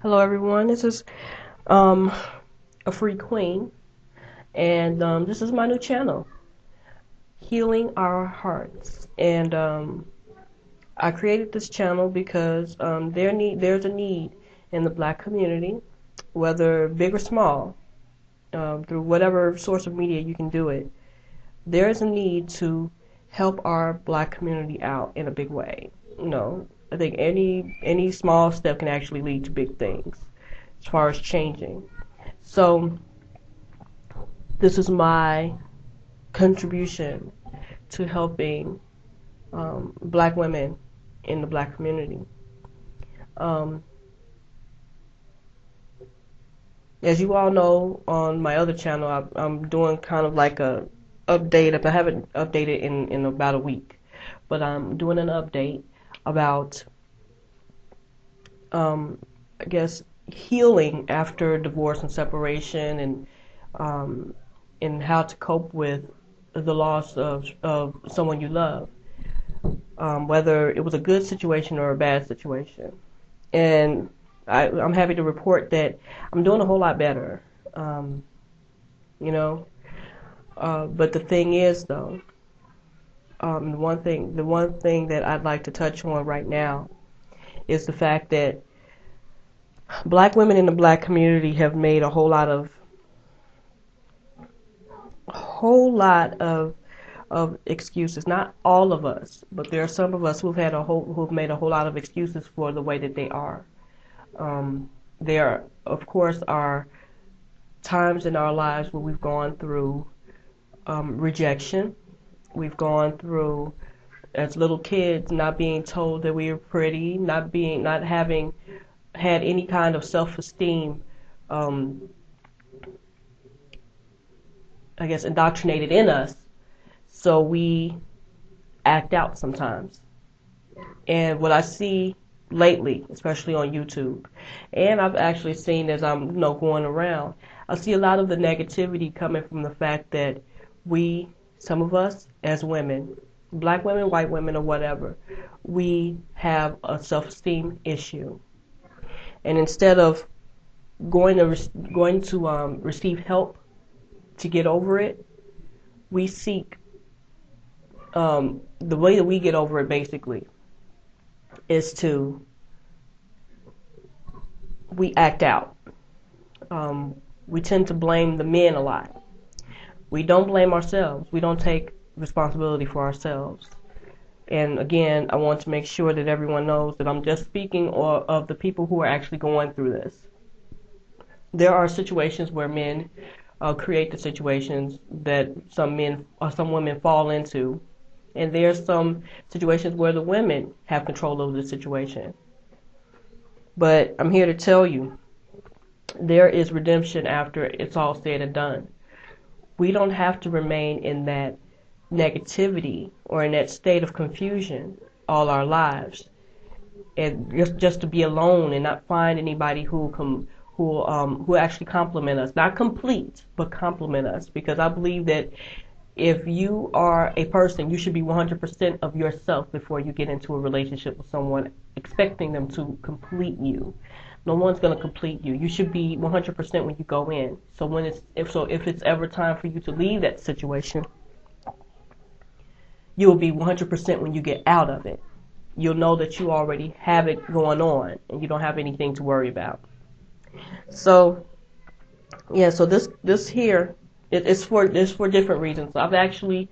Hello everyone, this is um, a free queen, and this is my new channel, Healing Our Hearts. And I created this channel because there's a need in the black community, whether big or small, through whatever source of media you can do it. There is a need to help our black community out in a big way. I think any small step can actually lead to big things as far as changing. So this is my contribution to helping black women in the black community. Um, as you all know, on my other channel, I'm doing kind of like a update. I haven't updated in about a week, but I'm doing an update about, I guess, healing after divorce and separation, and how to cope with the loss of someone you love, whether it was a good situation or a bad situation. And I'm happy to report that I'm doing a whole lot better. Um, you know, but the thing is, though, the one thing that I'd like to touch on right now is the fact that black women in the black community have made a whole lot of excuses. Not all of us, but there are some of us who've made a whole lot of excuses for the way that they are. There, of course, are times in our lives where we've gone through rejection. We've gone through, as little kids, not being told that we were pretty, not having had any kind of self-esteem, I guess, indoctrinated in us. So we act out sometimes. And what I see lately, especially on YouTube, and I've actually seen as I'm going around, I see a lot of the negativity coming from the fact that some of us as women, black women, white women, or whatever, we have a self-esteem issue. And instead of going to receive help to get over it, we seek, the way that we get over it basically is we act out. We tend to blame the men a lot. We don't blame ourselves. We don't take responsibility for ourselves. And again, I want to make sure that everyone knows that I'm just speaking of the people who are actually going through this. There are situations where men create the situations that some men or some women fall into, and there's some situations where the women have control over the situation. But I'm here to tell you, there is redemption after it's all said and done. We don't have to remain in that negativity or in that state of confusion all our lives, and just to be alone and not find anybody who actually compliment us, not complete, but compliment us. Because I believe that if you are a person, you should be 100% of yourself before you get into a relationship with someone, expecting them to complete you. No one's going to complete you. You should be 100% when you go in. So if it's ever time for you to leave that situation, you will be 100% when you get out of it. You'll know that you already have it going on and you don't have anything to worry about. So, yeah, so this here, it's for different reasons. I've actually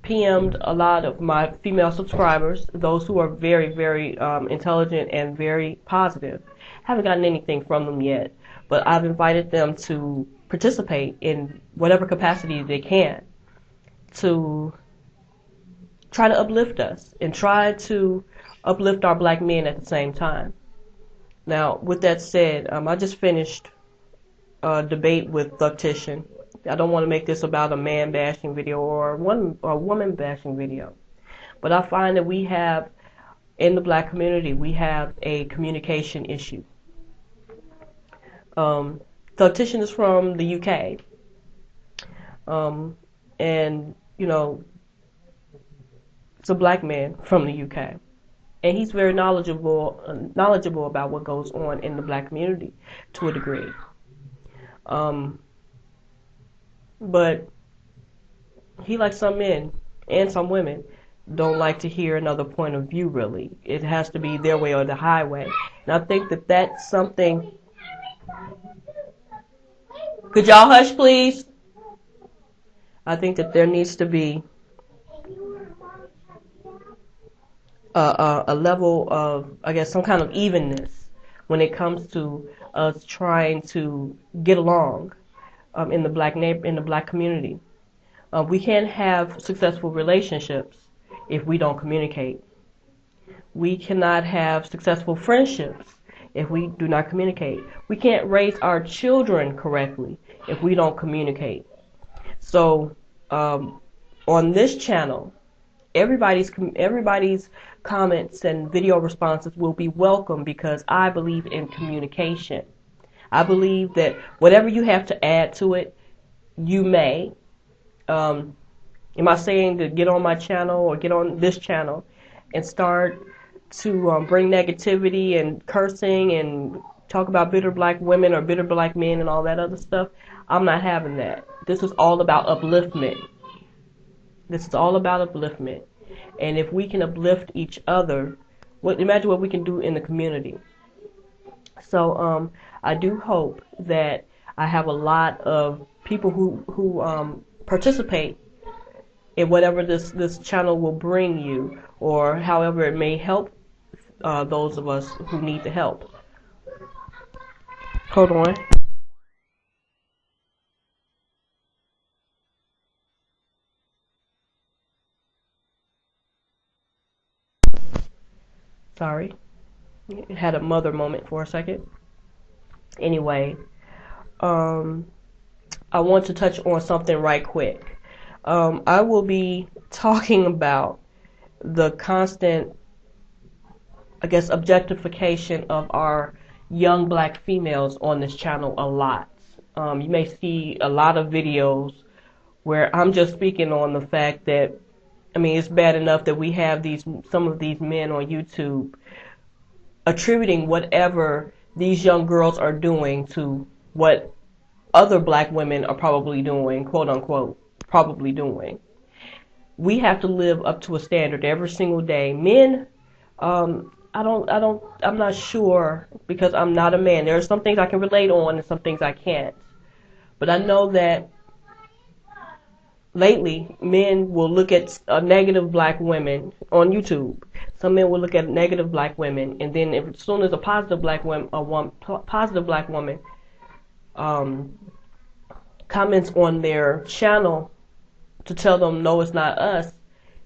PM'd a lot of my female subscribers, those who are very, very intelligent and very positive. Haven't gotten anything from them yet, but I've invited them to participate in whatever capacity they can to try to uplift us and try to uplift our black men at the same time. Now, with that said, I just finished a debate with Thugtician. I don't want to make this about a man bashing video or a woman bashing video, but I find that we have, in the black community, we have a communication issue. Thugtician is from the UK, and it's a black man from the UK, And he's very knowledgeable about what goes on in the black community to a degree. But he, like some men and some women, don't like to hear another point of view, really. It has to be their way or the highway. And I think that that's something... Could y'all hush, please? I think that there needs to be a level of, I guess, some kind of evenness when it comes to us trying to get along in the black community. We can't have successful relationships if we don't communicate. We cannot have successful friendships if we do not communicate. We can't raise our children correctly if we don't communicate. So on this channel, everybody's comments and video responses will be welcome, because I believe in communication. I believe that whatever you have to add to it, you may. Am I saying to get on my channel or get on this channel and start to bring negativity and cursing and talk about bitter black women or bitter black men and all that other stuff? I'm not having that. This is all about upliftment. This is all about upliftment. And if we can uplift each other, imagine what we can do in the community. So I do hope that I have a lot of people who participate in whatever this channel will bring you, or however it may help those of us who need the help. Hold on. Sorry. Had a mother moment for a second. Anyway, I want to touch on something right quick. I will be talking about the constant, I guess, objectification of our young black females on this channel a lot. You may see a lot of videos where I'm just speaking on the fact that, I mean, it's bad enough that we have some of these men on YouTube attributing whatever these young girls are doing to what other black women are probably doing, quote unquote, probably doing. We have to live up to a standard every single day. Men, I'm not sure, because I'm not a man. There are some things I can relate on and some things I can't. But I know that lately, men will look at negative black women on YouTube. Some men will look at negative black women, and then as soon as a positive black woman, comments on their channel to tell them no, it's not us,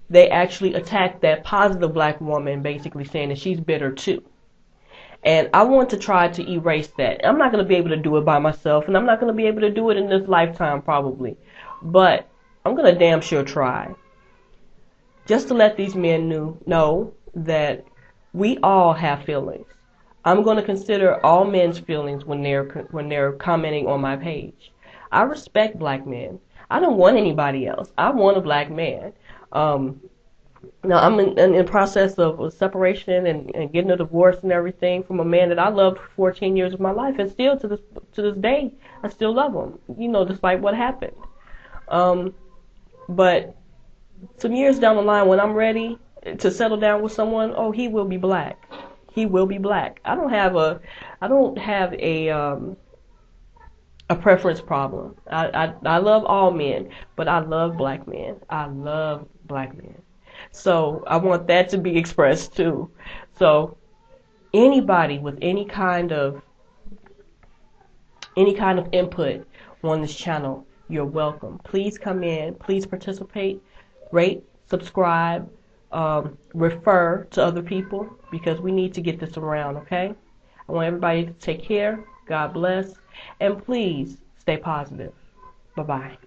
they actually attack that positive black woman, basically saying that she's bitter too. And I want to try to erase that. I'm not going to be able to do it by myself, and I'm not going to be able to do it in this lifetime probably, but I'm going to damn sure try. Just to let these men know that we all have feelings. I'm going to consider all men's feelings when they're commenting on my page. I respect black men. I don't want anybody else. I want a black man. Now I'm in the process of separation and getting a divorce and everything from a man that I loved for 14 years of my life, and still to this day I still love him. You know, despite what happened. But some years down the line, when I'm ready to settle down with someone, oh, he will be black. He will be black. I don't have a preference problem. I love all men, but I love black men. I love black men. So I want that to be expressed too. So anybody with any kind of input on this channel, you're welcome. Please come in. Please participate. Rate, subscribe, refer to other people, because we need to get this around, okay? I want everybody to take care. God bless. And please stay positive. Bye-bye.